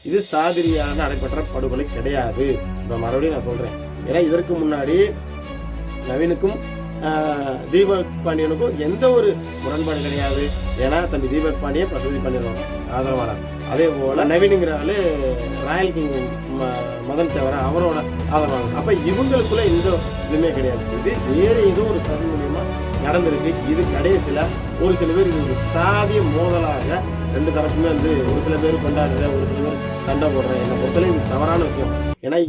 இது சாதிரியான நடைபெற்ற படுகொலை கிடையாது. இப்போ மறுபடியும் நான் சொல்கிறேன். ஏன்னா இதற்கு முன்னாடி நவீனுக்கும் தீபக் பாண்டியனுக்கும் எந்த ஒரு முரண்பாடு கிடையாது. ஏன்னா தம்பி தீபக் பாண்டியன் பிரசதி பண்ணிடுவாங்க ஆதரவாளர். அதே போல் நவீனுங்கிறாலே ராயல் கிங் மதன் தேவர அவரோட ஆதரவாளர். அப்போ இவங்களுக்குள்ள எந்த இதுவுமே கிடையாது. இது வேறு ஏதோ ஒரு சதி மூலியமாக நடந்திருக்கு. இது கடைசியில் ஒரு சில பேர் இது ஒரு சாதிய மோதலாக ரெண்டு தரப்புமே ஒரு சில பேர் கொண்டாடுற, ஒரு சில பேர் சண்டை போடுறேன். என்னை பொறுத்தவரை இது தவறான விஷயம். ஏன்னா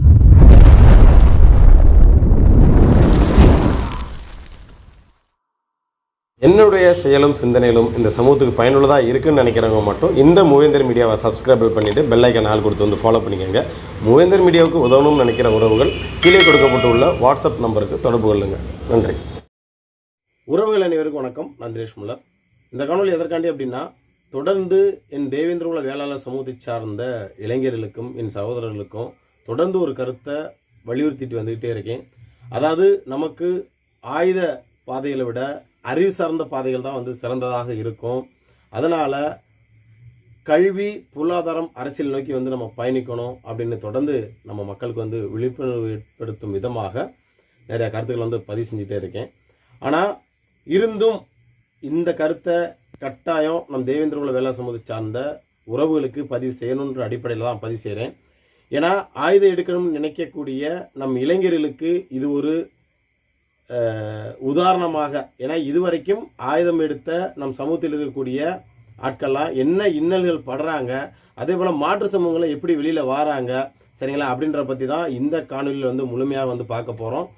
என்னுடைய செயலும் சிந்தனையிலும் இந்த சமூகத்துக்கு பயனுள்ளதாக இருக்குன்னு நினைக்கிறவங்க மட்டும் இந்த மூவேந்தர் மீடியாவை சப்ஸ்கிரைப் பண்ணிவிட்டு பெல்லைக்கன் ஆள் கொடுத்து ஃபாலோ பண்ணிக்கோங்க. மூவேந்தர் மீடியாவுக்கு உதவணும்னு நினைக்கிற உறவுகள் கீழே கொடுக்கப்பட்டுள்ள வாட்ஸ்அப் நம்பருக்கு தொடர்பு கொள்ளுங்கள். நன்றி. உறவுகள் அனைவருக்கும் வணக்கம். நான் தினேஷ் முல்லர். இந்த காணொலி எதற்காண்டி அப்படின்னா, தொடர்ந்து என் தேவேந்திரகுல வேளாளர் சமூகத்தை சார்ந்த இளைஞர்களுக்கும் என் சகோதரர்களுக்கும் தொடர்ந்து ஒரு கருத்தை வலியுறுத்திட்டு வந்துக்கிட்டே இருக்கேன். அதாவது நமக்கு ஆயுத பாதைகளை விட அறிவு சார்ந்த பாதைகள் தான் சிறந்ததாக இருக்கும். அதனால் கல்வி, பொருளாதாரம், அரசியல் நோக்கி நம்ம பயணிக்கணும் அப்படின்னு தொடர்ந்து நம்ம மக்களுக்கு விழிப்புணர்வு ஏற்படுத்தும் விதமாக நிறைய கருத்துக்கள் பதிவு செஞ்சுட்டே இருக்கேன். ஆனால் இருந்தும் இந்த கருத்தை கட்டாயம் நம் தேவேந்திரகுல வேளாளர் சமூகத்தை சார்ந்த உறவுகளுக்கு பதிவு செய்யணுன்ற அடிப்படையில் தான் பதிவு செய்கிறேன். ஏன்னா ஆயுதம் எடுக்கணும்னு நினைக்கக்கூடிய நம் இளைஞர்களுக்கு இது ஒரு உதாரணமாக. ஏன்னா இதுவரைக்கும் ஆயுதம் எடுத்த நம் சமூகத்தில் இருக்கக்கூடிய ஆட்கள்லாம் என்ன இன்னல்கள் படுறாங்க, அதே போல் மாற்று சமூகங்களை எப்படி வெளியில் வராங்க, சரிங்களா, அப்படின்ற பற்றி தான் இந்த காணொலியில் முழுமையாக பார்க்க போகிறோம்.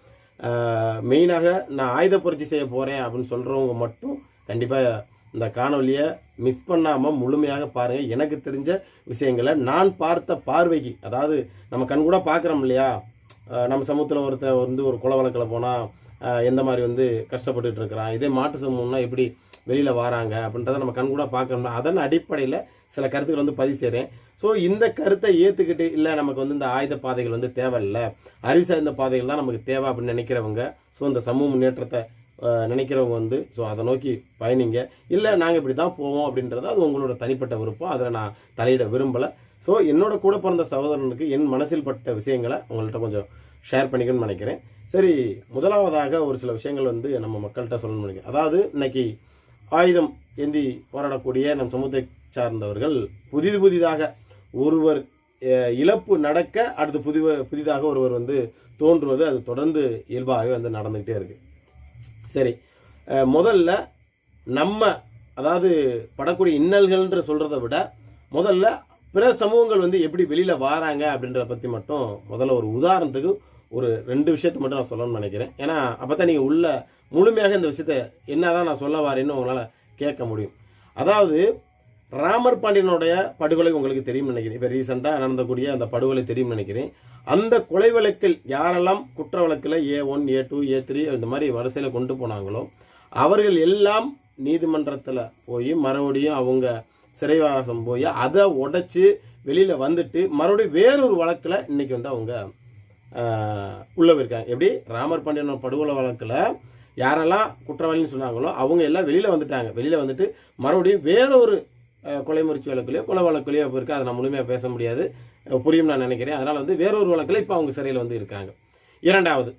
மெயினாக நான் ஆயுத புரட்சி செய்ய போகிறேன் அப்படின்னு சொல்கிறவங்க மட்டும் கண்டிப்பாக இந்த காணொலியை மிஸ் பண்ணாமல் முழுமையாக பாருங்கள். எனக்கு தெரிஞ்ச விஷயங்களை நான் பார்த்த பார்வைக்கு, அதாவது நம்ம கண் கூட பார்க்குறோம் இல்லையா, நம்ம சமூகத்தில் ஒருத்தர் ஒரு கொலை வழக்கில் போனால் எந்த மாதிரி கஷ்டப்பட்டுட்டு இருக்கிறான், இதே மாட்டு சமூகம்னா எப்படி வெளியில் வராங்க அப்படின்றத நம்ம கண் கூட பார்க்கணும்னா அதன் அடிப்படையில் சில கருத்துக்கள் பதிவு செய்கிறேன். ஸோ இந்த கருத்தை ஏற்றுக்கிட்டு இல்லை நமக்கு இந்த ஆயுத பாதைகள் தேவையில்லை, அறிவு சார்ந்த பாதைகள் தான் நமக்கு தேவை அப்படின்னு நினைக்கிறவங்க, ஸோ இந்த சமூக முன்னேற்றத்தை நினைக்கிறவங்க ஸோ அதை நோக்கி பயணிங்க. இல்லை நாங்கள் இப்படி தான் போவோம் அப்படின்றது அது உங்களோட தனிப்பட்ட விருப்பம், அதில் நான் தலையிட விரும்பலை. ஸோ என்னோட கூட பிறந்த சகோதரனுக்கு என் மனசில் பட்ட விஷயங்களை உங்கள்கிட்ட கொஞ்சம் ஷேர் பண்ணிக்கணும்னு நினைக்கிறேன். சரி, முதலாவதாக ஒரு சில விஷயங்கள் நம்ம மக்கள்கிட்ட சொல்லணும்னு நினைக்கிறேன். அதாவது இன்னைக்கு ஆயுதம் ஏந்தி போராடக்கூடிய நம் சமூகத்தை சார்ந்தவர்கள் புதிதாக ஒருவர் இழப்பு நடக்க அடுத்து புதிதாக ஒருவர் தோன்றுவது அது தொடர்ந்து இயல்பாகவே நடந்துக்கிட்டே இருக்கு. சரி, முதல்ல நம்ம அதாவது படக்கூடிய இன்னல்கள்ன்ற சொல்கிறத விட முதல்ல பிற சமூகங்கள் எப்படி வெளியில் வராங்க அப்படின்றத பற்றி மட்டும் முதல்ல ஒரு உதாரணத்துக்கு ஒரு 2 விஷயத்தை மட்டும் நான் சொல்லணும்னு நினைக்கிறேன். ஏன்னா அப்போ தான் நீங்கள் உள்ள முழுமையாக இந்த விஷயத்தை என்ன தான் நான் சொல்ல வரேன்னு உங்களால் கேட்க முடியும். அதாவது ராமர் பாண்டியனுடைய படுகொலை உங்களுக்கு தெரியும் நினைக்கிறேன். இப்போ ரீசெண்டாக நடந்தக்கூடிய அந்த படுகொலை தெரியும் நினைக்கிறேன். அந்த கொலை வழக்கில் யாரெல்லாம் குற்ற வழக்கில் A1, A2, A3 இந்த மாதிரி வரிசையில் கொண்டு போனாங்களோ அவர்கள் எல்லாம் நீதிமன்றத்தில் போய் மறுபடியும் அவங்க சிறைவாசம் போய் அதை உடைச்சி வெளியில் வந்துட்டு மறுபடியும் வேறொரு வழக்கில் இன்றைக்கி அவங்க உள்ளே போயிருக்காங்க. எப்படி ராமர் பாண்டியன் படுகொலை வழக்கில் யாரெல்லாம் குற்றவாளின்னு சொன்னாங்களோ அவங்க எல்லாம் வெளியில் வந்துட்டாங்க. வெளியில் வந்துட்டு மறுபடியும் வேறொரு கொலை முயற்சி வழக்குலையோ கொலை வழக்குலையோ போயிருக்கு. அதை நான் முழுமையாக பேச முடியாது, புரியும் நான் நினைக்கிறேன். அதனால் வேறொரு வழக்கில் இப்போ அவங்க சிறையில் இருக்காங்க. இரண்டாவது,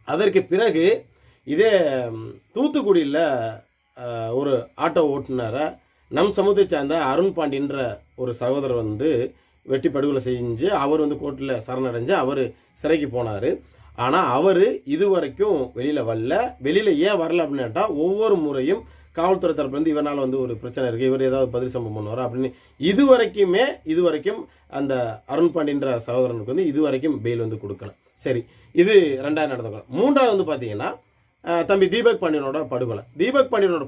அதற்கு பிறகு இதே தூத்துக்குடியில் ஒரு ஆட்டோ ஓட்டுநரை நம் சமூகத்தை சார்ந்த அருண் பாண்டியன்ற ஒரு சகோதரர் வெட்டி படுகொலை செஞ்சு அவர் கோர்ட்டில் சரணடைஞ்சு அவர் சிறைக்கு போனார். ஆனால் அவர் இதுவரைக்கும் வெளியில் வரல. வெளியில் ஏன் வரல அப்படின்னு கேட்டால் ஒவ்வொரு முறையும் காவல்துறை தரப்புலேருந்து இவரால் ஒரு பிரச்சனை இருக்குது, இவர் ஏதாவது பதில் சம்பவம் பண்ணுவார் அப்படின்னு இதுவரைக்கும் அந்த அருண் பாண்டியன்ற சகோதரனுக்கு இதுவரைக்கும் பெயில் கொடுக்கல. சரி, இது 2வது நடந்த. 3வது பார்த்தீங்கன்னா தம்பி தீபக் பாண்டியனோட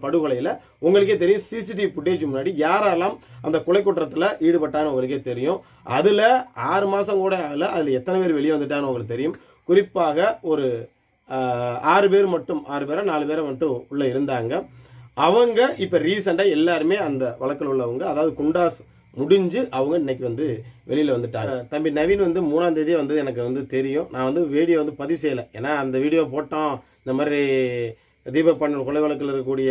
படுகொலையில் உங்களுக்கே தெரியும். சிசிடிவி ஃபுட்டேஜ் முன்னாடி யாரெல்லாம் அந்த கொலை குற்றத்தில் ஈடுபட்டான்னு உங்களுக்கே தெரியும். அதில் 6 மாதம் கூட ஆகல, அதில் எத்தனை பேர் வெளியே வந்துட்டான்னு உங்களுக்கு தெரியும். குறிப்பாக ஒரு 6 பேர் மட்டும் 4 பேரை மட்டும் உள்ளே இருந்தாங்க. அவங்க இப்போ ரீசெண்டாக எல்லாருமே அந்த வழக்கில் உள்ளவங்க, அதாவது குண்டாஸ் முடிஞ்சு அவங்க இன்னைக்கு வெளியில் வந்துட்டாங்க. தம்பி நவீன் 3ஆம் தேதியே எனக்கு தெரியும். நான் வீடியோ பதிவு செய்யலை. ஏன்னா அந்த வீடியோ போட்டோம் இந்த மாதிரி தீபக் பாண்டியன் கொலை வழக்கில் இருக்கக்கூடிய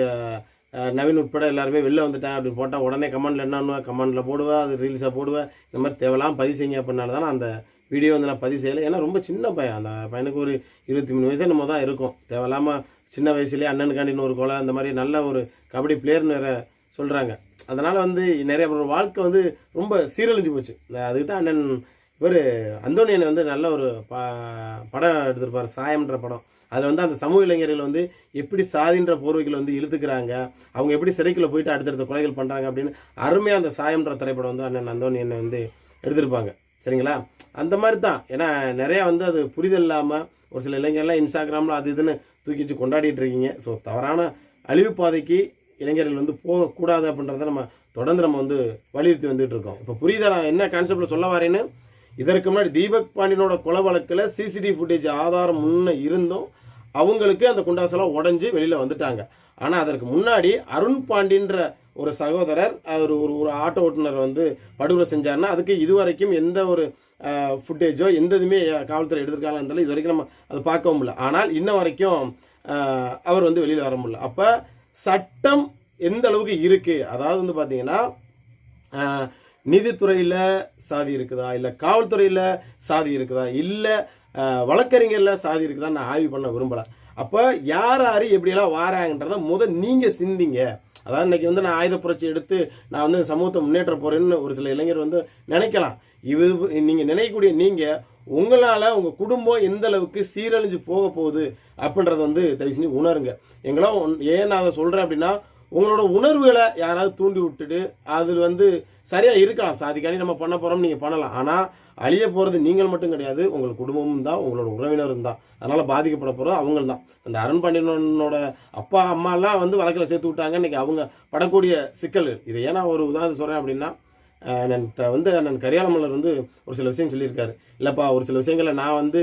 நவீன் உட்பட எல்லாருமே வெளில வந்துட்டேன் அப்படின்னு போட்டால் உடனே கமெண்டில் என்னன்னு கமெண்டில் போடுவேன், அது ரீல்ஸாக போடுவேன். இந்த மாதிரி தேவையில்லாம் பதிவு செய்யுங்க அப்படின்னால தான் அந்த வீடியோ வந்து நான் பதிவு செய்யலை. ஏன்னா ரொம்ப சின்ன பையன், அந்த பையனுக்கு ஒரு 23 வயசு நம்ம தான் இருக்கும். தேவையில்லாமல் சின்ன வயசுலேயே அண்ணனுக்காண்டின்னு ஒரு கொலை, அந்த மாதிரி நல்ல ஒரு கபடி பிளேயர்னு வேறு சொல்கிறாங்க. அதனால் வந்து நிறைய ஒரு வாழ்க்கை வந்து ரொம்ப சீரழிஞ்சு போச்சு. அதுக்கு தான் அண்ணன் இவர் அந்தோனியனை வந்து நல்ல ஒரு படம் எடுத்திருப்பார், சாயம்ன்ற படம். அதில் வந்து அந்த சமூக இளைஞர்கள் வந்து எப்படி சாதின்ற போர்வைகள் வந்து இழுத்துக்கிறாங்க, அவங்க எப்படி சிறைக்குள்ளே போயிட்டு அடுத்தடுத்த கொலைகள் பண்ணுறாங்க அப்படின்னு அருமையாக அந்த சாயம்ன்ற திரைப்படம் வந்து அண்ணன் அந்தோனியனை வந்து எடுத்திருப்பாங்க. சரிங்களா? அந்த மாதிரி தான். ஏன்னா நிறையா வந்து அது புரிதல் இல்லாமல் ஒரு சில இளைஞர்லாம் இன்ஸ்டாகிராமில் அது இதுன்னு தூக்கிச்சு கொண்டாடிட்டு இருக்கீங்க. ஸோ தவறான அழிவு பாதைக்கு இளைஞர்கள் வந்து போகக்கூடாது அப்படின்றத நம்ம தொடர்ந்து நம்ம வந்து வலியுறுத்தி வந்துட்டு இருக்கோம். இப்போ புரியுதா நான் என்ன கான்செப்டில் சொல்ல வரேன்னு? இதற்கு முன்னாடி தீபக் பாண்டியனோட கொலை வழக்கில் சிசிடிவி ஃபுட்டேஜ் ஆதாரம் முன்னே இருந்தும் அவங்களுக்கு அந்த குண்டாசெல்லாம் உடஞ்சி வெளியில் வந்துட்டாங்க. ஆனால் அதற்கு முன்னாடி அருண் பாண்டின்ற ஒரு சகோதரர் அவர் ஒரு ஆட்டோ ஓட்டுநர் வந்து படுகொலை செஞ்சார்னா அதுக்கு இதுவரைக்கும் எந்த ஒரு ஃபுட்டேஜோ எந்த இதுவுமே காவல்துறை எடுத்திருக்காங்கன்றாலும் இது வரைக்கும் நம்ம அதை பார்க்கவும் முடியல. ஆனால் இன்ன வரைக்கும் அவர் வந்து வெளியில் வர முடியல. அப்போ சட்டம் எந்த அளவுக்கு இருக்குது, அதாவது வந்து பார்த்தீங்கன்னா நீதித்துறையில் சாதி இருக்குதா, இல்லை காவல்துறையில் சாதி இருக்குதா, இல்லை வழக்கறிஞரில் சாதி இருக்குதா நான் ஆய்வு பண்ண விரும்பலை. அப்போ யார் யார் எப்படியெல்லாம் வாராங்கன்றத நீங்கள் சிந்திங்க. அதாவது இன்றைக்கி வந்து நான் ஆயுத புரட்சி எடுத்து நான் வந்து சமூகத்தை முன்னேற்ற போகிறேன்னு ஒரு சில இளைஞர் வந்து நினைக்கலாம். நீங்கள் நினைக்கக்கூடிய நீங்கள் உங்களால் உங்கள் குடும்பம் எந்த அளவுக்கு சீரழிஞ்சு போக போகுது அப்படின்றத வந்து தயவு செஞ்சு உணருங்க. எங்களாம் ஏன் நான் அதை சொல்கிறேன் அப்படின்னா, உங்களோட உணர்வுகளை யாராவது தூண்டி விட்டுட்டு அதில் வந்து சரியாக இருக்கலாம், சாதிக்காண்டி நம்ம பண்ண போகிறோம் நீங்கள் பண்ணலாம். ஆனால் அழிய போகிறது நீங்கள் மட்டும் கிடையாது, உங்கள் குடும்பமும் தான், உங்களோட உறவினரும் தான். அதனால் பாதிக்கப்பட போகிறது அவங்க தான். அந்த அருண் பாண்டியனோட அப்பா அம்மாலாம் வந்து வழக்கில் சேர்த்து விட்டாங்க. இன்றைக்கி அவங்க படக்கூடிய சிக்கல் இது. ஏன்னா ஒரு உதாரணம் சொல்கிறேன் அப்படின்னா, அண்ணன் கரியாளமலர் வந்து ஒரு சில விஷயம் சொல்லியிருக்காரு. இல்லைப்பா ஒரு சில விஷயங்களை நான் வந்து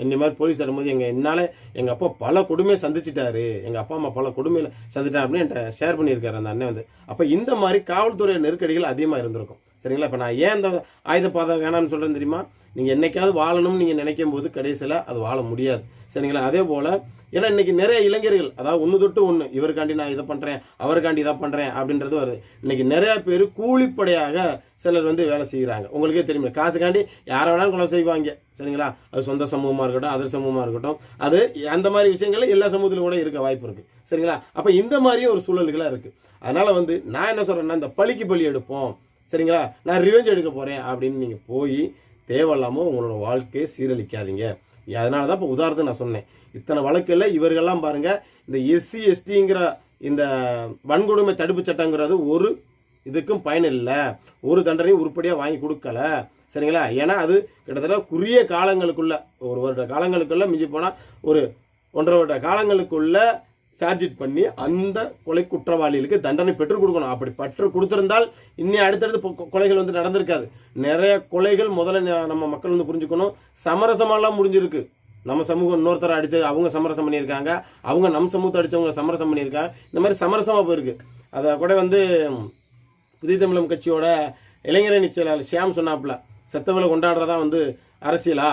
இந்த மாதிரி போலீஸ் தரும்போது என்னால் எங்கள் அப்பா பல கொடுமையை சந்திச்சிட்டாரு, எங்கள் அப்பா அம்மா பல கொடுமையில் சந்திட்டார் அப்படின்னு என்கிட்ட ஷேர் பண்ணியிருக்காரு அந்த அண்ணன் வந்து. அப்போ இந்த மாதிரி காவல்துறை நெருக்கடிகள் அதிகமாக இருந்திருக்கும். சரிங்களா? இப்போ நான் ஏன் இந்த ஆயுத பாதை வேணாம்னு சொல்கிறேன்னு தெரியுமா? நீங்கள் என்னைக்காவது வாழணும்னு நீங்கள் நினைக்கும் போது கடைசியில் அது வாழ முடியாது. சரிங்களா? அதே போல் ஏன்னா இன்றைக்கி நிறைய இளைஞர்கள் அதாவது ஒன்று தொட்டு ஒன்று இவருக்காண்டி நான் இதை பண்ணுறேன் அவருக்காண்டி இதை பண்ணுறேன் அப்படின்றது வருது. இன்றைக்கி நிறையா பேர் கூலிப்படையாக சிலர் வந்து வேலை செய்கிறாங்க. உங்களுக்கே தெரியுமா, காசுக்காண்டி யாரை வேணாலும் கொலை செய்வாங்க. சரிங்களா? அது சொந்த சமூகமாக இருக்கட்டும், அதர் சமூகமாக இருக்கட்டும், அது அந்த மாதிரி விஷயங்கள் எல்லா சமூகத்திலும் கூட இருக்க வாய்ப்பு இருக்குது. சரிங்களா? அப்போ இந்த மாதிரியே ஒரு சூழல்களாக இருக்குது. அதனால் வந்து நான் என்ன சொல்கிறேன்னா, இந்த பழிக்கு பலி எடுப்போம், சரிங்களா, நான் ரிவெஞ்ச் எடுக்க போகிறேன் அப்படின்னு நீங்கள் போய் தேவையில்லாமல் உங்களோட வாழ்க்கையை சீரழிக்காதீங்க. அதனால தான் இப்போ உதாரணத்துக்கு நான் சொன்னேன், இத்தனை வழக்கில் இவர்கள்லாம் பாருங்கள், இந்த SC STங்கிற இந்த வன்கொடுமை தடுப்பு சட்டங்கிறது ஒரு இதுக்கும் பயன் இல்லை, ஒரு தண்டனையும் உருப்படியாக வாங்கி கொடுக்கல. சரிங்களா? ஏன்னா அது கிட்டத்தட்ட குறுகிய காலங்களுக்குள்ள, ஒரு வருட காலங்களுக்குள்ள, மிஞ்சி போனால் ஒரு 1.5 வருட காலங்களுக்குள்ள சார்ஜிட் பண்ணி அந்த கொலை குற்றவாளிகளுக்கு தண்டனை பெற்றுக் கொடுக்கணும். அப்படி பெற்று கொடுத்திருந்தால் இன்னும் அடுத்தடுத்து கொலைகள் வந்து நடந்திருக்காது. நிறைய கொலைகள் முதல்ல நம்ம மக்கள் வந்து புரிஞ்சுக்கணும், சமரசமாலாம் முடிஞ்சிருக்கு. நம்ம சமூகம் இன்னொருத்தரை அடித்து அவங்க சமரசம் பண்ணியிருக்காங்க, அவங்க நம்ம சமூகத்தை அடித்தவங்க சமரசம் பண்ணியிருக்காங்க. இந்த மாதிரி சமரசமாக போயிருக்கு. அதை கூட வந்து புதிய தமிழகம் கட்சியோட இளைஞரணி செயலாளர் ஷியாம் சொன்னாப்புல, செத்தவளை கொண்டாடுறதா வந்து அரசியலா,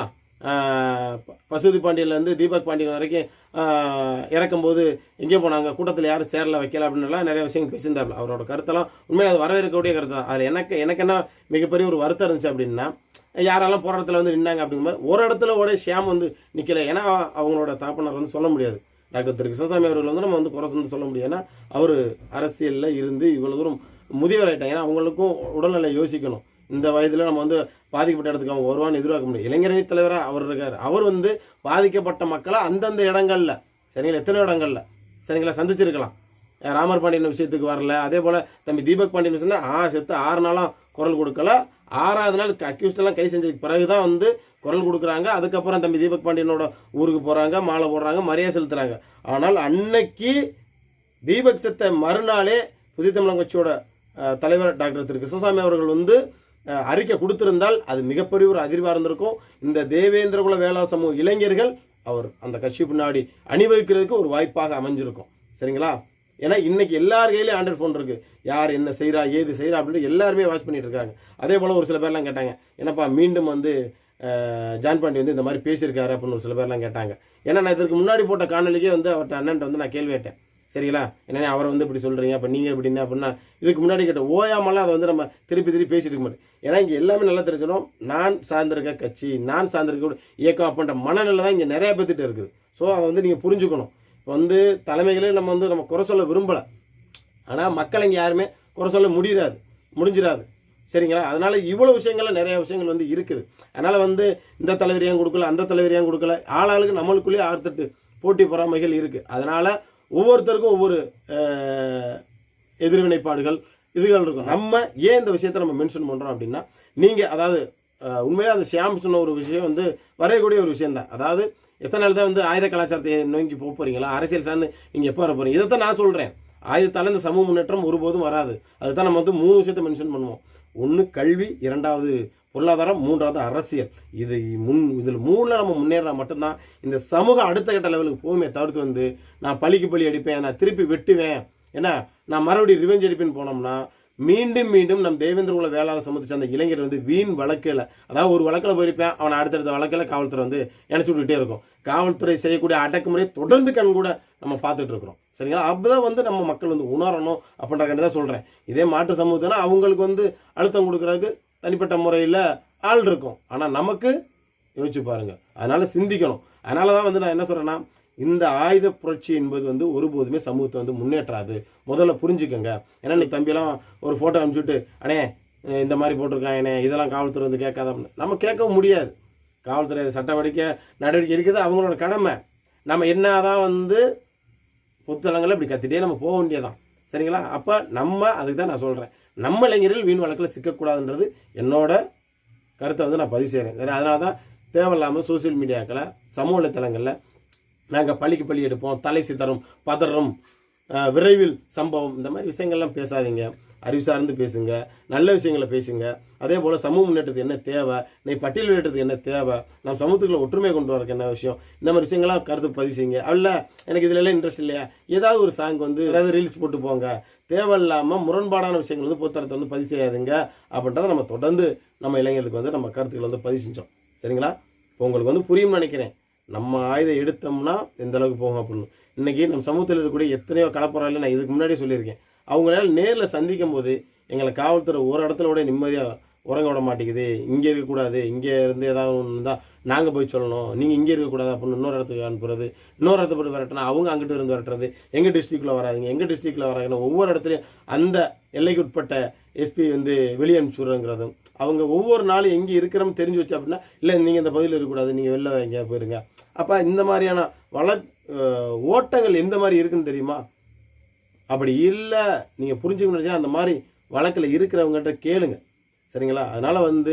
பசுபதி பாண்டியன்லேருந்து தீபக் பாண்டியன் வரைக்கும் இறக்கும்போது எங்கே போனாங்க, கூட்டத்தில் யாரும் சேரல வைக்கல அப்படின்னுலாம் நிறைய விஷயங்கள் பேசியிருந்தாப்புல. அவரோட கருத்தெல்லாம் உண்மையில அது வரவேற்கக்கூடிய கருத்து தான். அதில் எனக்கு என்ன மிகப்பெரிய ஒரு வருத்தம் இருந்துச்சு அப்படின்னா, யாரெல்லாம் போராட்டத்தில் வந்து நின்னாங்க அப்படிங்கும்போது ஒரு இடத்துல கூட ஷியாம் வந்து நிற்கலை. ஏன்னா அவங்களோட தாப்பனர் வந்து சொல்ல முடியாது. டாக்டர் திரு கிருஷ்ணசாமி அவர்கள் வந்து நம்ம வந்து குறை வந்து சொல்ல முடியாது. ஏன்னா அவர் அரசியலில் இருந்து இவ்வளோ தூரம் முதியவர் ஆகிட்டாங்க. ஏன்னா அவங்களுக்கும் உடல்நிலை யோசிக்கணும். இந்த வயதில் நம்ம வந்து பாதிக்கப்பட்ட இடத்துக்கு அவங்க வருவான்னு எதிர்பார்க்க முடியும். இளைஞரணி தலைவராக அவர் இருக்கார். அவர் வந்து பாதிக்கப்பட்ட மக்களை அந்தந்த இடங்களில், சரிங்களா, எத்தனை இடங்களில், சரிங்களா, சந்திச்சிருக்கலாம். ராமர் பாண்டியன் விஷயத்துக்கு வரல. அதே போல் தம்பி தீபக் பாண்டியன் விஷயம்னா செத்து 6 நாளாக குரல் கொடுக்கல. 6ஆவது நாள் அக்யூஸ்டெல்லாம் கை செஞ்சதுக்கு பிறகு தான் வந்து குரல் கொடுக்குறாங்க. அதுக்கப்புறம் தம்பி தீபக் பாண்டியனோட ஊருக்கு போகிறாங்க, மாலை போடுறாங்க, மரியாதை செலுத்துகிறாங்க. ஆனால் அன்னைக்கு தீபக் செத்த மறுநாளே புதிய தமிழகம் கட்சியோட தலைவர் டாக்டர் திரு கிருஷ்ணசாமி அவர்கள் வந்து அறிக்கை கொடுத்திருந்தால் அது மிகப்பெரிய ஒரு அதிர்வாக இருந்திருக்கும். இந்த தேவேந்திரகுல வேளாண் சமூக இளைஞர்கள் அவர் அந்த கட்சி பின்னாடி அணிவகுக்கிறதுக்கு ஒரு வாய்ப்பாக அமைஞ்சிருக்கும். சரிங்களா? ஏன்னா இன்னைக்கு எல்லார் கையிலையும் ஆண்ட்ராய்ட் ஃபோன் இருக்குது. யார் என்ன செய்கிறா ஏது செய்கிறா அப்படின்ட்டு எல்லாருமே வாட்ச் பண்ணிட்டு இருக்காங்க. அதே போல் ஒரு சில பேர்லாம் கேட்டாங்க, என்னப்பா மீண்டும் வந்து ஜான் பாண்டி வந்து இந்த மாதிரி பேசியிருக்காரு அப்படின்னு ஒரு சில பேர்லாம் கேட்டாங்க. ஏன்னா நான் இதற்கு முன்னாடி போட்ட காணொலிக்கே வந்து அவர்கிட்ட அண்ணன்ட்ட வந்து நான் கேள்வி கேட்டேன். சரிங்களா? என்னென்ன அவரை வந்து இப்படி சொல்கிறீங்க, அப்போ நீங்கள் எப்படின்னா அப்படின்னா இதுக்கு முன்னாடி கேட்ட ஓயாமலாம் அதை வந்து நம்ம திருப்பி பேசிட்டு இருக்க மாட்டோம். ஏன்னா இங்கே எல்லாமே நல்லா தெரிஞ்சிடும். நான் சார்ந்திருக்க கட்சி, நான் சார்ந்திருக்க இயக்கம் அப்படின்ற மனநிலை தான் இங்கே நிறையா பேர்த்திட்ட இருக்குது. ஸோ அதை வந்து நீங்கள் புரிஞ்சுக்கணும். இப்போ வந்து தலைமைகளே நம்ம குறை சொல்ல விரும்பலை. ஆனால் மக்கள் இங்கே யாருமே குறை சொல்ல முடிஞ்சிடாது. சரிங்களா? அதனால் இவ்வளோ விஷயங்கள்ல நிறைய விஷயங்கள் வந்து இருக்குது. அதனால் வந்து இந்த தலைவர் ஏன் கொடுக்கல, அந்த தலைவர் ஏன் கொடுக்கல, ஆளாளுக்கு நம்மளுக்குள்ளேயே 6-8 போட்டி பொறாமைகள் இருக்குது. அதனால் ஒவ்வொருத்தருக்கும் ஒவ்வொரு எதிர்வினைப்பாடுகள் இதுகள் இருக்கும். நம்ம ஏன் இந்த விஷயத்தை நம்ம மென்ஷன் பண்ணுறோம் அப்படின்னா, நீங்கள் அதாவது உண்மையாக அந்த ஷியாம் சொன்ன ஒரு விஷயம் வந்து வரையக்கூடிய ஒரு விஷயந்தான். அதாவது எத்தனை நாள் தான் வந்து ஆயுத கலாச்சாரத்தை நோக்கி போக போகிறீங்களா, அரசியல் சார்ந்து நீங்கள் எப்போ வர போகிறீங்க, இதைத்தான் நான் சொல்கிறேன். ஆயுதத்தால் இந்த சமூக முன்னேற்றம் ஒருபோதும் வராது. அதுதான் நம்ம வந்து 3 விஷயத்தை மென்ஷன் பண்ணுவோம். 1 கல்வி, 2வது பொருளாதாரம், 3வது அரசியல். இதில் 3ல் நம்ம முன்னேறினா மட்டும்தான் இந்த சமூகம் அடுத்த கட்ட லெவலுக்கு போகுமே தவிர்த்து வந்து நான் பழிக்கு பழி அடிப்பேன், நான் திருப்பி வெட்டுவேன், ஏன்னா நான் மறுபடியும் ரிவெஞ்ச் அடிப்பேன்னு போனோம்னா மீண்டும் நம் தேவேந்திர குல வேளாளர் சமூகத்தை அந்த இளைஞர் வந்து வீண் வழக்கில், அதாவது ஒரு வழக்கில் போயிருப்பேன், அவனை அடுத்தடுத்த வழக்கில் காவல்துறை வந்து இணைச்சி விட்டுக்கிட்டே இருக்கும். காவல்துறை செய்யக்கூடிய அடக்குமுறை தொடர்ந்து கண் கூட நம்ம பார்த்துட்டு இருக்கிறோம். சரிங்களா? அப்போதான் வந்து நம்ம மக்கள் வந்து உணரணும் அப்படின்ற தான் சொல்கிறேன். இதே மாற்று சமூகத்தினா அவங்களுக்கு வந்து அழுத்தம் கொடுக்குறதுக்கு தனிப்பட்ட முறையில் ஆள் இருக்கும். ஆனால் நமக்கு யோசிச்சு பாருங்கள். அதனால் சிந்திக்கணும். அதனால தான் வந்து நான் என்ன சொல்கிறேன்னா, இந்த ஆயுத புரட்சி என்பது வந்து ஒருபோதுமே சமூகத்தை வந்து முன்னேற்றாது. முதல்ல புரிஞ்சுக்கோங்க. ஏன்னா நீ தம்பியெல்லாம் ஒரு ஃபோட்டோ அனுப்பிச்சுட்டு அண்ணே இந்த மாதிரி போட்டிருக்காங்கண்ணே, இதெல்லாம் காவல்துறை வந்து கேட்காத அப்படின்னு நம்ம கேட்கவும் முடியாது. காவல்துறை நடவடிக்கை எடுக்கிறது அவங்களோட கடமை. நம்ம என்னதான் வந்து புத்தகங்களை இப்படி கத்திட்டே நம்ம போக வேண்டியதான். சரிங்களா? அப்போ நம்ம அதுக்கு தான் நான் சொல்கிறேன், நம்ம இளைஞர்கள் வீண் வழக்கில் சிக்கக்கூடாதுன்றது என்னோட கருத்தை வந்து நான் பதிவு செய்கிறேன். சரி, அதனால தான் தேவையில்லாமல் சோசியல் மீடியாக்களை, சமூக வலைத்தளங்களில் நாங்கள் பழி எடுப்போம், தலை சித்தரும், பதறும், விரைவில் சம்பவம், இந்த மாதிரி விஷயங்கள்லாம் பேசாதீங்க. அறிவு சார்ந்து பேசுங்க, நல்ல விஷயங்களை பேசுங்க. அதே போல் சமூக முன்னேற்றத்துக்கு என்ன தேவை, நீ பட்டியல் வெளியிட்டதுக்கு என்ன தேவை, நம்ம சமூகத்துக்குள்ள ஒற்றுமை கொண்டு வரக்கு என்ன விஷயம், இந்த மாதிரி விஷயங்கள்லாம் கருத்து பதிவு செய்யுங்க. அல்ல எனக்கு இதிலெல்லாம் இன்ட்ரெஸ்ட் இல்லையா, ஏதாவது ஒரு சாங் வந்து ஏதாவது ரீல்ஸ் போட்டு போங்க. தேவையில்லாமல் முரண்பாடான விஷயங்கள் வந்து பொறுத்தரத்தை வந்து பதிவு செய்யாதுங்க அப்படின்றத நம்ம தொடர்ந்து நம்ம இளைஞர்களுக்கு வந்து நம்ம கருத்துக்களை வந்து பதிவு செஞ்சோம். சரிங்களா? இப்போ உங்களுக்கு வந்து புரியும்னு நினைக்கிறேன். நம்ம ஆயுதம் எடுத்தோம்னா எந்த அளவுக்கு போகும் அப்படின்னு. இன்றைக்கி நம்ம சமூகத்தில் இருக்கக்கூடிய எத்தனையோ கலப்புறாலும் நான் இதுக்கு முன்னாடியே சொல்லியிருக்கேன். அவங்களால நேரில் சந்திக்கும் போது எங்களை காவல்துறை ஒரு இடத்துல கூட நிம்மதியாக உறங்க விட மாட்டேங்குது. இங்கே இருக்கக்கூடாது, இங்கே இருந்து ஏதாவது ஒன்று இருந்தால் நாங்கள் போய் சொல்லணும், நீங்கள் இங்கே இருக்கக்கூடாது அப்படின்னு இன்னொரு இடத்துக்கு அனுப்புறது, இன்னொரு இடத்த போட்டு விரட்டினா அவங்க அங்கிட்டு இருந்து விரட்டுறது, எங்கள் டிஸ்ட்ரிக்டில் வராதிங்க, எங்கள் டிஸ்ட்ரிக்டில் வராங்கன்னா ஒவ்வொரு இடத்துலையும் அந்த எல்லைக்கு உட்பட்ட எஸ்பி வந்து வெளியே அனுப்பிச்சுடுறங்கிறதும், அவங்க ஒவ்வொரு நாளும் எங்கே இருக்கிறோம் தெரிஞ்சு வச்சு அப்படின்னா இல்லை நீங்கள் இந்த பகுதியில் இருக்கக்கூடாது, நீங்கள் வெளில எங்கேயா போயிருங்க. அப்போ இந்த மாதிரியான ஓட்டங்கள் எந்த மாதிரி இருக்குன்னு தெரியுமா? அப்படி இல்லை, நீங்கள் புரிஞ்சுக்கணும், அந்த மாதிரி வழக்கில் இருக்கிறவங்ககிட்ட கேளுங்க. சரிங்களா? அதனால் வந்து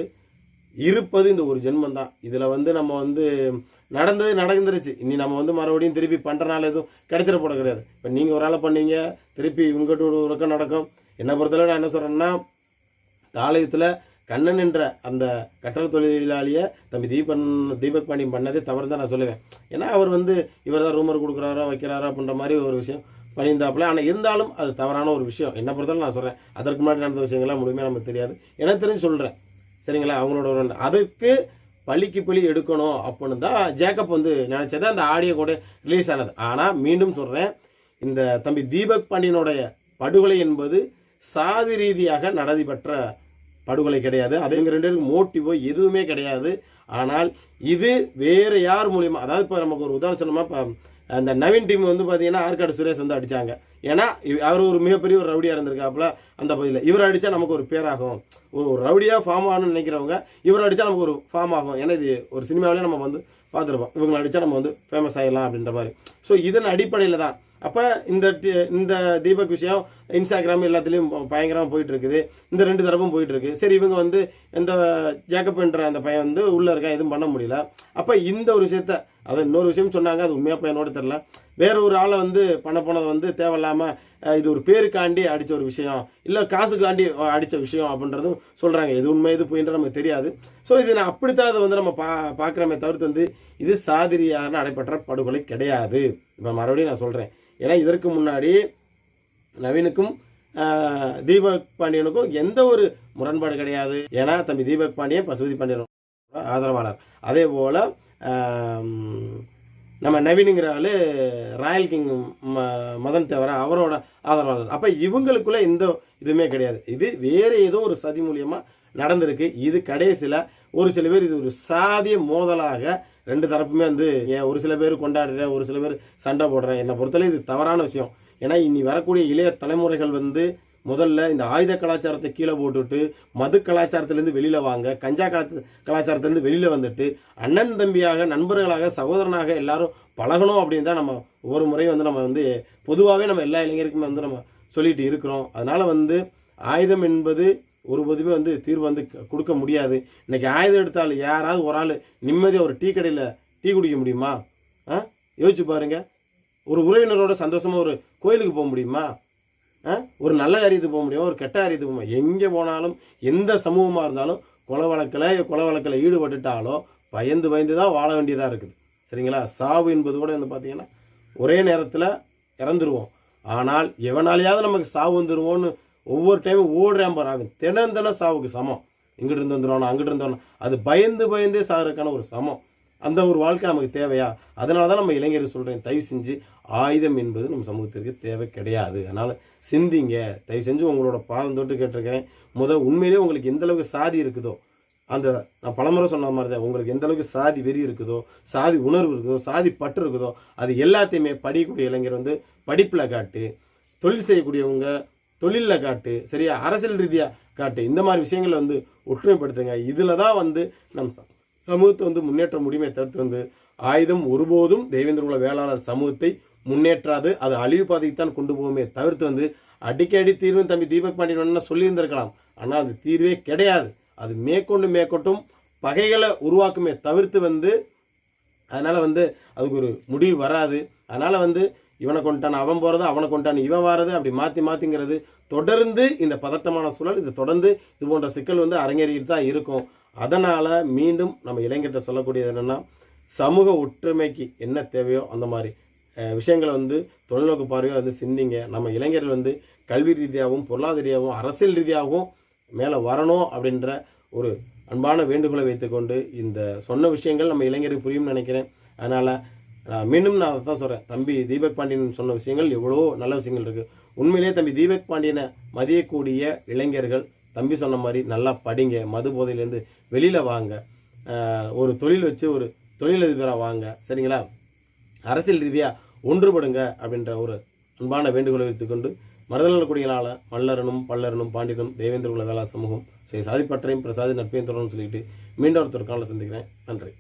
இருப்பது இந்த ஒரு ஜென்மம் தான். இதில் வந்து நம்ம வந்து நடந்துருச்சு. இனி நம்ம வந்து மறுபடியும் திருப்பி பண்ணுறனால எதுவும் கிடைச்சிட போட கிடையாது. இப்போ நீங்கள் ஒரு ஆளை பண்ணீங்க, திருப்பி இவங்ககிட்ட ஒரு உறக்கம் நடக்கும். என்னை பொறுத்தளவு நான் என்ன சொல்கிறேன்னா, தாளையத்தில் கண்ணன் என்ற அந்த கட்டட தொழிலாளியை தம்பி தீபக் பாண்டியன் பண்ணதே தவறு தான் நான் சொல்லுவேன். ஏன்னா அவர் வந்து இவர் தான் ரூமர் கொடுக்குறாரோ வைக்கிறாரோ அப்படின்ற மாதிரி ஒரு விஷயம் பண்ணியிருந்தாப்புல. ஆனால் இருந்தாலும் அது தவறான ஒரு விஷயம். என்ன பொறுத்தாலும் நான் சொல்கிறேன், அதற்கு முன்னாடி நடந்த விஷயங்கள்லாம் முழுமையாக நமக்கு தெரியாது, எனக்கு தெரிஞ்சு சொல்கிறேன். சரிங்களா? அவங்களோட ஒரு அதுக்கு பழிக்கு பழி எடுக்கணும் அப்படின்னு தான் ஜேக்கப் வந்து நினச்சது. அந்த ஆடியோ கூட ரிலீஸ் ஆனது. ஆனால் மீண்டும் சொல்கிறேன், இந்த தம்பி தீபக் பாண்டியனுடைய படுகொலை என்பது சாதி ரீதியாக நடைபெற்ற படுகொலை கிடையாது. அது எங்கள் 2 பேருக்கு மோட்டிவோ எதுவுமே கிடையாது. ஆனால் இது வேறு யார் மூலியமாக, அதாவது இப்போ நமக்கு ஒரு உதாரணம் சொன்னோமா, இப்போ அந்த நவீன் டீம் வந்து பார்த்தீங்கன்னா ஆற்காடு சுரேஷ் வந்து அடித்தாங்க. ஏன்னா அவர் ஒரு மிகப்பெரிய ஒரு ரவுடியாக இருந்திருக்காப்புல அந்த பகுதியில். இவர் அடித்தா நமக்கு ஒரு பேராகும், ஒரு ரவுடியாக ஃபார்ம் ஆகணும்னு நினைக்கிறவங்க இவர் அடித்தா நமக்கு ஒரு ஃபார்ம் ஆகும். ஏன்னா இது ஒரு சினிமாவிலே நம்ம வந்து பார்த்துருப்போம், இவங்களை அடித்தா நம்ம வந்து ஃபேமஸ் ஆகிடலாம் அப்படின்ற மாதிரி. ஸோ இதன் அடிப்படையில் தான் அப்போ இந்த தீபக் விஷயம் இன்ஸ்டாகிராம் எல்லாத்துலேயும் பயங்கரமாக போயிட்டுருக்குது. இந்த 2 தரப்பும் போயிட்டுருக்கு. சரி, இவங்க வந்து இந்த ஜேக்கப் என்ற அந்த பையன் வந்து உள்ளே இருக்கா, எதுவும் பண்ண முடியல. அப்போ இந்த ஒரு விஷயத்த, அதை இன்னொரு விஷயம் சொன்னாங்க, அது உண்மையாக பையனோட தெரில, வேற ஒரு ஆளை வந்து பண்ண போனதை வந்து தேவையில்லாமல் இது ஒரு பேருக்காண்டி அடித்த ஒரு விஷயம், இல்லை காசுக்காண்டி அடித்த விஷயம் அப்படின்றதும் சொல்கிறாங்க. இது உண்மை இது போயின்ற நமக்கு தெரியாது. ஸோ இது நான் அப்படித்தான் அதை வந்து நம்ம பார்க்குறோமே தவிர்த்து வந்து இது சாதிரியாக நடைபெற்ற படுகொலை கிடையாது. இப்போ மறுபடியும் நான் சொல்கிறேன், ஏன்னா இதற்கு முன்னாடி நவீனுக்கும் தீபக் பாண்டியனுக்கும் எந்த ஒரு முரண்பாடு கிடையாது. ஏன்னா தம்பி தீபக் பாண்டியன் பசுபதி பாண்டியனோட ஆதரவாளர். அதே போல் நம்ம நவீனுங்கிற ஆள் ராயல் கிங் மதன் தேவரா அவரோட ஆதரவாளர். அப்போ இவங்களுக்குள்ள எந்த இதுவுமே கிடையாது. இது வேறு ஏதோ ஒரு சதி மூலியமாக நடந்திருக்கு. இது கடைசியில் ஒரு சில பேர் இது ஒரு சாதிய மோதலாக ரெண்டு தரப்புமே வந்து ஒரு சில பேர் கொண்டாடுற, ஒரு சில பேர் சண்டை போடுறேன். என்னை பொறுத்தவரை இது தவறான விஷயம். ஏன்னா இனி வரக்கூடிய இளைய தலைமுறைகள் வந்து முதல்ல இந்த ஆயுத கலாச்சாரத்தை கீழே போட்டுவிட்டு மது கலாச்சாரத்திலேருந்து வெளியில் வாங்க, கஞ்சா கலாச்சாரத்திலேருந்து வெளியில் வந்துட்டு அண்ணன் தம்பியாக, நண்பர்களாக, சகோதரனாக எல்லாரும் பழகணும் அப்படின்னு தான் நம்ம ஒவ்வொரு முறையும் வந்து நம்ம வந்து பொதுவாகவே நம்ம எல்லா இளைஞருக்குமே வந்து நம்ம சொல்லிட்டு இருக்கிறோம். அதனால் வந்து ஆயுதம் என்பது ஒருபோதுமே வந்து தீர்வு வந்து கொடுக்க முடியாது. இன்றைக்கி ஆயுதம் எடுத்தாலும் யாராவது ஒரு ஆள் நிம்மதியாக ஒரு டீ கடையில் டீ குடிக்க முடியுமா? யோசிச்சு பாருங்கள். ஒரு உறவினரோட சந்தோஷமாக ஒரு கோயிலுக்கு போக முடியுமா? ஒரு நல்ல காரியத்துக்கு போக முடியும், ஒரு கெட்ட காரியத்துக்கு போக முடியும். எங்கே போனாலும் எந்த சமூகமாக இருந்தாலும் கொலை வழக்கில் ஈடுபட்டுட்டாலோ பயந்து தான் வாழ வேண்டியதாக இருக்குது. சரிங்களா? சாவு என்பது கூட வந்து பார்த்திங்கன்னா ஒரே நேரத்தில் இறந்துருவோம். ஆனால் எவனாலேயாவது நமக்கு சாவு வந்துடுவோன்னு ஒவ்வொரு டைமும் ஓடுறான் பாரு, தினம் சாவுக்கு சமம். இங்கிட்டு இருந்து வந்துடுவானோ அங்கிட்டு இருந்து வரணும், அது பயந்தே சாகிறதுக்கான ஒரு சமம். அந்த ஒரு வாழ்க்கை நமக்கு தேவையா? அதனால தான் நம்ம இளைஞர்கள் சொல்கிறேன், தயவு செஞ்சு ஆயுதம் என்பது நம்ம சமூகத்திற்கு தேவை கிடையாது. அதனால் சிந்திங்க. தயவு செஞ்சு உங்களோட பாதம் தொட்டு கேட்டிருக்கிறேன். உண்மையிலே உங்களுக்கு எந்த அளவுக்கு சாதி இருக்குதோ, அந்த நான் பலமுறை சொன்ன மாதிரி தான், உங்களுக்கு எந்த அளவுக்கு சாதி வெறி இருக்குதோ, சாதி உணர்வு இருக்குதோ, சாதி பற்று இருக்குதோ, அது எல்லாத்தையுமே படிக்கக்கூடிய இளைஞர் வந்து படிப்பில் காட்டு, தொழில் செய்யக்கூடியவங்க தொழிலில் காட்டு, சரியா, அரசியல் ரீதியாக காட்டு. இந்த மாதிரி விஷயங்களை வந்து ஒற்றுமைப்படுத்துங்க. இதில் தான் வந்து நம் சமூகத்தை வந்து முன்னேற்ற முடியுமே தவிர்த்து வந்து ஆயுதம் ஒருபோதும் தேவேந்திர குல வேளாளர் சமூகத்தை முன்னேற்றாது. அது அழிவு பாதைக்குத்தான் கொண்டு போகுமே தவிர்த்து வந்து அடிக்கடி தீர்வு தம்பி தீபக் பாண்டியன் சொல்லியிருந்திருக்கலாம். ஆனால் அது தீர்வே கிடையாது. அது மேற்கொண்டும் பகைகளை உருவாக்குமே தவிர்த்து வந்து அதனால் வந்து அதுக்கு ஒரு முடிவு வராது. அதனால் வந்து இவனை கொண்டான் அவன் போகிறது, அவனை கொண்டான் இவன் வாரது, அப்படி மாற்றிங்கிறது தொடர்ந்து இந்த பதட்டமான சூழல் இது தொடர்ந்து இது போன்ற சிக்கல் வந்து அரங்கேறிக்கிட்டு தான் இருக்கும். அதனால் மீண்டும் நம்ம இளைஞர்கிட்ட சொல்லக்கூடியது என்னென்னா, சமூக ஒற்றுமைக்கு என்ன தேவையோ அந்த மாதிரி விஷயங்களை வந்து தொலைநோக்கு பார்வையோ வந்து சிந்திங்க. நம்ம இளைஞர்கள் வந்து கல்வி ரீதியாகவும் பொருளாதார ரீதியாகவும் அரசியல் ரீதியாகவும் மேலே வரணும் அப்படின்ற ஒரு அன்பான வேண்டுகோளை வைத்துக்கொண்டு இந்த சொன்ன விஷயங்கள் நம்ம இளைஞருக்கு புரியும்னு நினைக்கிறேன். அதனால் மீண்டும் நான் தான் சொல்கிறேன், தம்பி தீபக் பாண்டியன் சொன்ன விஷயங்கள் எவ்வளோ நல்ல விஷயங்கள் இருக்குது. உண்மையிலே தம்பி தீபக் பாண்டியனை மதியக்கூடிய இளைஞர்கள் தம்பி சொன்ன மாதிரி நல்லா படிங்க, மது போதையிலேருந்து வெளியில் வாங்க, ஒரு தொழில் வச்சு ஒரு தொழிலதிபராக வாங்க, சரிங்களா, அரசியல் ரீதியாக ஒன்றுபடுங்க அப்படின்ற ஒரு அன்பான வேண்டுகோளை வைத்துக்கொண்டு மருதநலக்குடிகளால் மல்லரனும் பல்லரனும் பாண்டியனும் தேவேந்திர குல வேளாளர் சமூகம் சாதிப்பற்றையும் பிரசாதி நட்பையும் தொடர்ந்து சொல்லிட்டு மீண்டும் ஒருத்தர் காலையில் சந்திக்கிறேன். நன்றி.